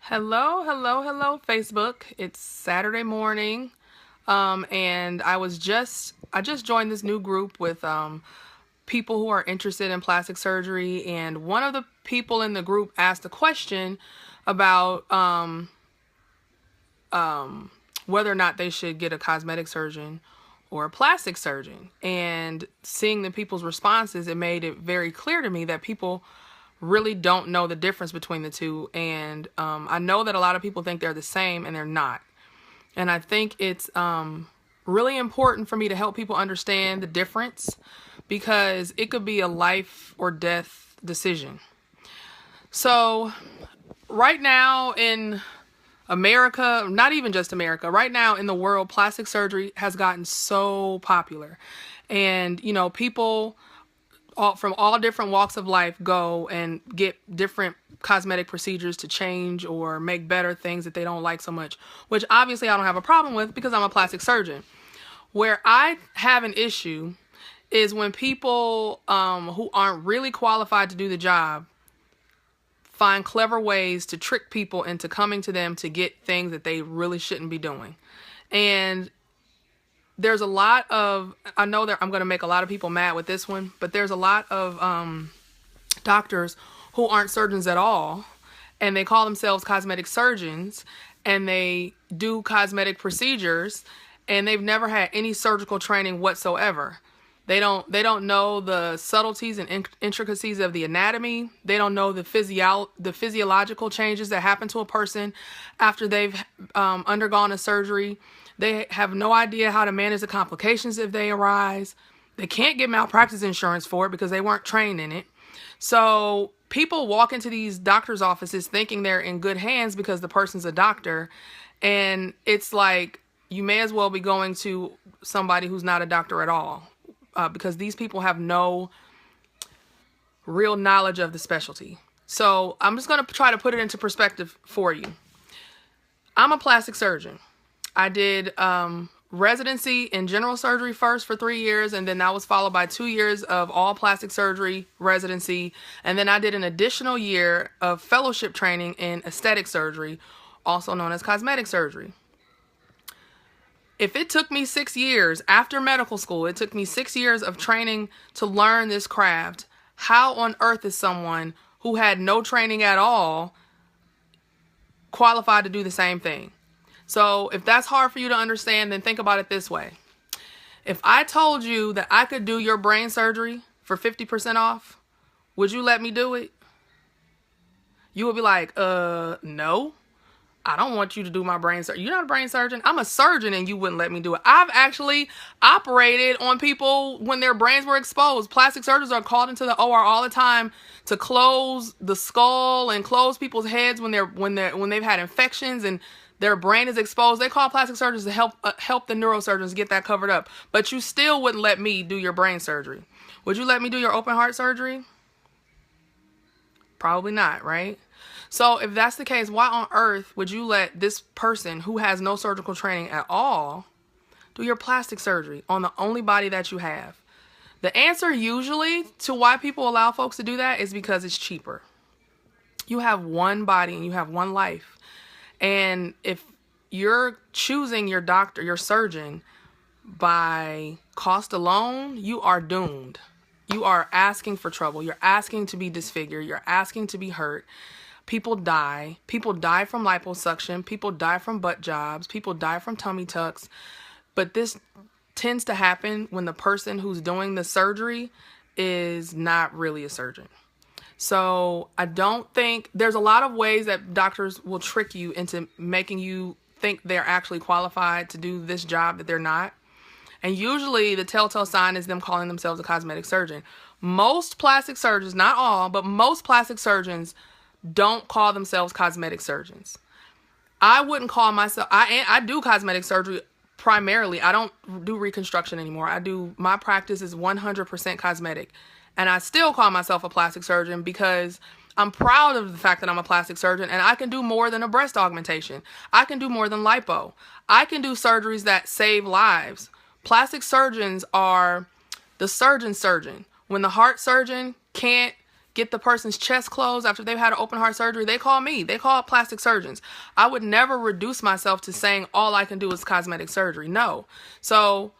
Hello, Facebook. It's Saturday morning, and I just joined this new group with people who are interested in plastic surgery, and one of the people in the group asked a question about whether or not they should get a cosmetic surgeon or a plastic surgeon. And seeing the people's responses, it made it very clear to me that people really don't know the difference between the two. And I know that a lot of people think they're the same, and they're not. And I think it's really important for me to help people understand the difference, because it could be a life or death decision. So right now in America, not even just America, right now in the world, plastic surgery has gotten so popular. And, people from all different walks of life go and get different cosmetic procedures to change or make better things that they don't like so much, which obviously I don't have a problem with because I'm a plastic surgeon. Where I have an issue is when people who aren't really qualified to do the job find clever ways to trick people into coming to them to get things that they really shouldn't be doing. And there's a lot of, I know that I'm going to make a lot of people mad with this one, but there's a lot of doctors who aren't surgeons at all, and they call themselves cosmetic surgeons, and they do cosmetic procedures, and they've never had any surgical training whatsoever. They don't know the subtleties and intricacies of the anatomy. They don't know the physiological changes that happen to a person after they've undergone a surgery. They have no idea how to manage the complications if they arise. They can't get malpractice insurance for it because they weren't trained in it. So people walk into these doctors' offices thinking they're in good hands because the person's a doctor. And it's like, you may as well be going to somebody who's not a doctor at all. Because these people have no real knowledge of the specialty. So I'm just going to try to put it into perspective for you. I'm a plastic surgeon. I did residency in general surgery first for 3 years, and then that was followed by 2 years of all plastic surgery residency. And then I did an additional year of fellowship training in aesthetic surgery, also known as cosmetic surgery. If it took me 6 years after medical school, it took me 6 years of training to learn this craft, how on earth is someone who had no training at all qualified to do the same thing? So if that's hard for you to understand, then think about it this way. If I told you that I could do your brain surgery for 50% off, would you let me do it? You would be like, no. I don't want you to do my brain surgery. You're not a brain surgeon. I'm a surgeon, and you wouldn't let me do it. I've actually operated on people when their brains were exposed. Plastic surgeons are called into the OR all the time to close the skull and close people's heads when they've had infections and their brain is exposed. They call plastic surgeons to help the neurosurgeons get that covered up. But you still wouldn't let me do your brain surgery. Would you let me do your open heart surgery? Probably not, right? So if that's the case, why on earth would you let this person who has no surgical training at all do your plastic surgery on the only body that you have? The answer usually to why people allow folks to do that is because it's cheaper. You have one body and you have one life. And if you're choosing your doctor, your surgeon, by cost alone, you are doomed. You are asking for trouble. You're asking to be disfigured. You're asking to be hurt. People die. People die from liposuction. People die from butt jobs. People die from tummy tucks. But this tends to happen when the person who's doing the surgery is not really a surgeon. So I don't think there's a lot of ways that doctors will trick you into making you think they're actually qualified to do this job that they're not. And usually the telltale sign is them calling themselves a cosmetic surgeon. Most plastic surgeons, not all, but most plastic surgeons don't call themselves cosmetic surgeons. I wouldn't call myself, I do cosmetic surgery primarily. I don't do reconstruction anymore. My practice is 100% cosmetic. And I still call myself a plastic surgeon because I'm proud of the fact that I'm a plastic surgeon, and I can do more than a breast augmentation. I can do more than lipo. I can do surgeries that save lives. Plastic surgeons are the surgeon's surgeon. When the heart surgeon can't get the person's chest closed after they've had an open heart surgery, they call me. They call plastic surgeons. I would never reduce myself to saying all I can do is cosmetic surgery. No. So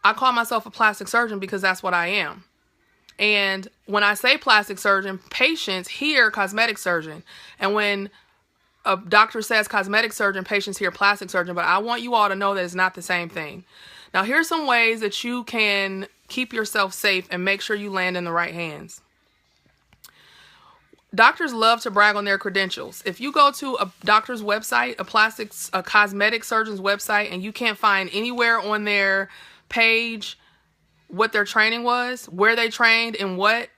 I call myself a plastic surgeon because that's what I am. And when I say plastic surgeon, patients hear cosmetic surgeon. And when a doctor says cosmetic surgeon, patients hear plastic surgeon. But I want you all to know that it's not the same thing. Now, here's some ways that you can keep yourself safe and make sure you land in the right hands. Doctors love to brag on their credentials. If you go to a doctor's website, a cosmetic surgeon's website, and you can't find anywhere on their page what their training was, where they trained, and what,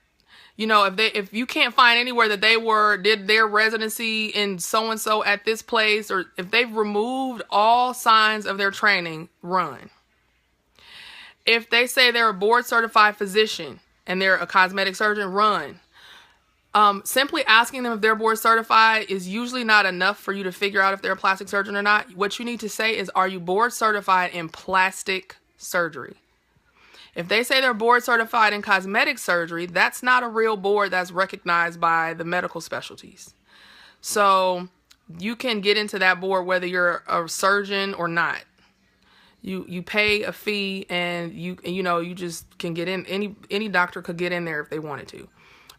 you know, if you can't find anywhere that they did their residency in so-and-so at this place, or if they've removed all signs of their training, run. If they say they're a board certified physician and they're a cosmetic surgeon, run. Simply asking them if they're board certified is usually not enough for you to figure out if they're a plastic surgeon or not. What you need to say is, are you board certified in plastic surgery? If they say they're board certified in cosmetic surgery, that's not a real board that's recognized by the medical specialties. So you can get into that board whether you're a surgeon or not. You pay a fee, and you just can get in. Any doctor could get in there if they wanted to.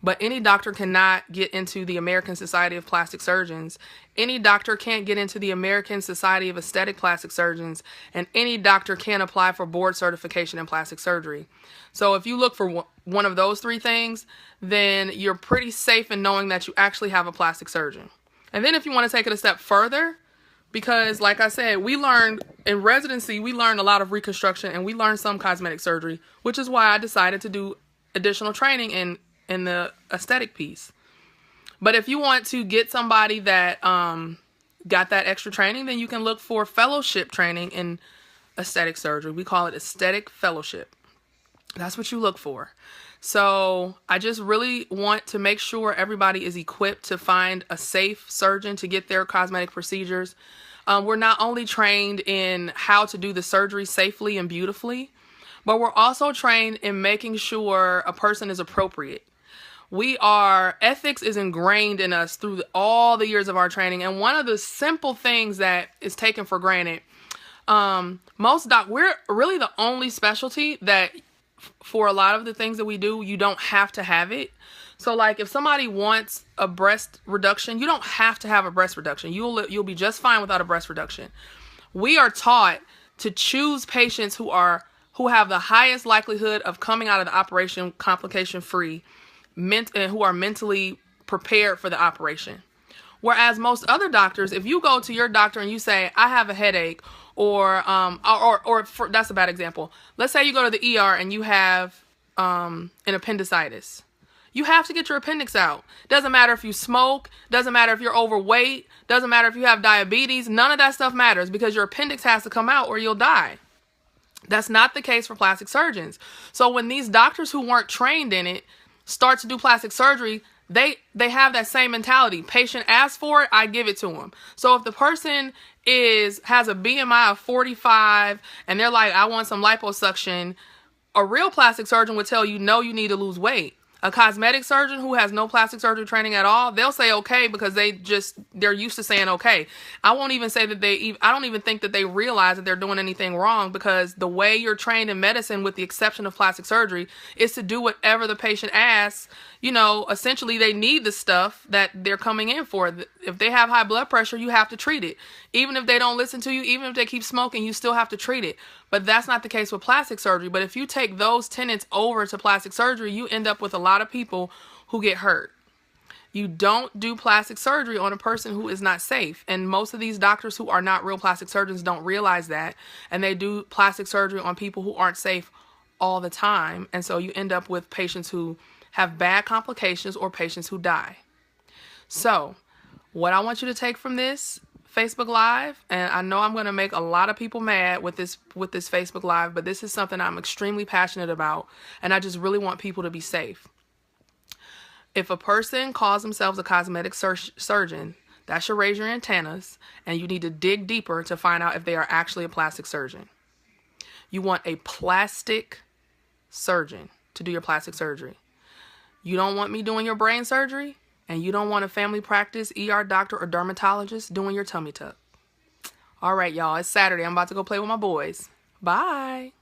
But any doctor cannot get into the American Society of Plastic Surgeons. Any doctor can't get into the American Society of Aesthetic Plastic Surgeons. And any doctor can apply for board certification in plastic surgery. So if you look for one of those three things, then you're pretty safe in knowing that you actually have a plastic surgeon. And then if you want to take it a step further, because like I said, we learned in residency, we learned a lot of reconstruction and we learned some cosmetic surgery, which is why I decided to do additional training in the aesthetic piece. But if you want to get somebody that got that extra training, then you can look for fellowship training in aesthetic surgery. We call it aesthetic fellowship. That's what you look for. So I just really want to make sure everybody is equipped to find a safe surgeon to get their cosmetic procedures. We're not only trained in how to do the surgery safely and beautifully, but we're also trained in making sure a person is appropriate. Ethics is ingrained in us through all the years of our training. And one of the simple things that is taken for granted, we're really the only specialty that for a lot of the things that we do, you don't have to have it. So like if somebody wants a breast reduction, you don't have to have a breast reduction. You'll be just fine without a breast reduction. We are taught to choose patients who have the highest likelihood of coming out of the operation complication free, and who are mentally prepared for the operation. Whereas most other doctors, if you go to your doctor and you say, I have a headache, or that's a bad example. Let's say you go to the ER and you have an appendicitis. You have to get your appendix out. Doesn't matter if you smoke, doesn't matter if you're overweight, doesn't matter if you have diabetes, none of that stuff matters because your appendix has to come out or you'll die. That's not the case for plastic surgeons. So when these doctors who weren't trained in it start to do plastic surgery, they have that same mentality. Patient asks for it, I give it to them. So if the person has a BMI of 45 and they're like, I want some liposuction, a real plastic surgeon would tell you, no, you need to lose weight. A cosmetic surgeon who has no plastic surgery training at all, they'll say okay because they're used to saying okay. I won't even say that I don't even think that they realize that they're doing anything wrong, because the way you're trained in medicine, with the exception of plastic surgery, is to do whatever the patient asks. Essentially they need the stuff that they're coming in for. If they have high blood pressure, you have to treat it. Even if they don't listen to you, even if they keep smoking, you still have to treat it. But that's not the case with plastic surgery. But if you take those tenets over to plastic surgery, you end up with a lot of people who get hurt. You don't do plastic surgery on a person who is not safe. And most of these doctors who are not real plastic surgeons don't realize that. And they do plastic surgery on people who aren't safe all the time. And so you end up with patients who have bad complications or patients who die. So what I want you to take from this Facebook Live, and I know I'm going to make a lot of people mad with this Facebook Live, but this is something I'm extremely passionate about, and I just really want people to be safe. If a person calls themselves a cosmetic surgeon, that should raise your antennas, and you need to dig deeper to find out if they are actually a plastic surgeon. You want a plastic surgeon to do your plastic surgery. You don't want me doing your brain surgery? And you don't want a family practice, ER doctor, or dermatologist doing your tummy tuck? All right, y'all. It's Saturday. I'm about to go play with my boys. Bye.